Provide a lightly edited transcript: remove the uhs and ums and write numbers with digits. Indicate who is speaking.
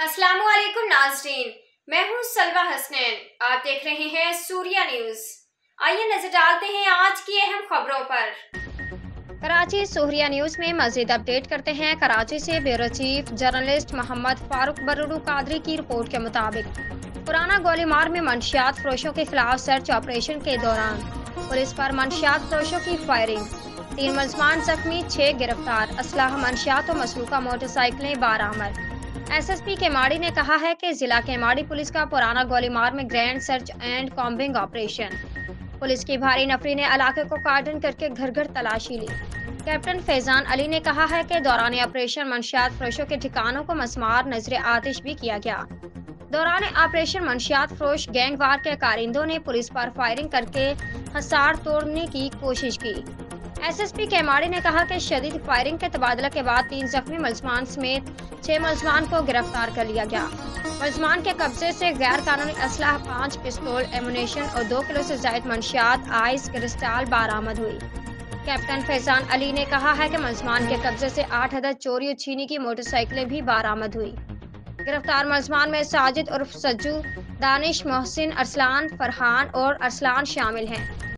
Speaker 1: अस्सलाम वालेकुम नाज़रीन, मैं हूँ सलवा हसनैन। आप देख रहे हैं सूर्या न्यूज़। आइए नजर डालते हैं आज की अहम खबरों पर।
Speaker 2: कराची सूर्या न्यूज़ में मजीद अपडेट करते हैं। कराची से bureau chief journalist Mohammad Farooq Barudu Qadri की रिपोर्ट के मुताबिक पुराना गोलीमार में मंशियात फरोशों के खिलाफ सर्च ऑपरेशन के दौरान पुलिस पर मंशियात फरोशों की फायरिंग, 3 मुलजमान जख्मी, 6 गिरफ्तार, असलाह, मंशियात और मसरूका मोटरसाइकिलें बरामद। एसएसपी केमाड़ी ने कहा है कि जिला केमाड़ी पुलिस का पुराना गोलीमार में grand search and combing operation, police की भारी नफरी ने इलाके को कार्डन करके घर घर तलाशी ली। कैप्टन फैजान अली ने कहा है कि दौरान ऑपरेशन मंशियात फरोशों के ठिकानों को मसमार नजर आतिश भी किया गया। दौरान ऑपरेशन मंशियात फरोश गैंगवार के कारिंदों ने पुलिस पर फायरिंग करके हसार तोड़ने की कोशिश की। एसएसपी केमाड़ी ने कहा कि शदीद फायरिंग के तबादला के बाद 3 जख्मी मुलजमान समेत 6 मुलजमान को गिरफ्तार कर लिया गया। मुलजमान के कब्जे से गैर कानूनी असलाह, 5 पिस्तौल, एमुनेशन और 2 किलो से ज्यादा मंशियात, आइस, क्रिस्टल बरामद हुई। कैप्टन फैजान अली ने कहा है कि मुलजमान के कब्जे से 8 अदद चोरी और छीनी की मोटरसाइकिलें भी बरामद हुई। गिरफ्तार मुलजमान में साजिद उर्फ सज्जू, दानिश, मोहसिन, अरसलान, फरहान और अरसलान शामिल हैं।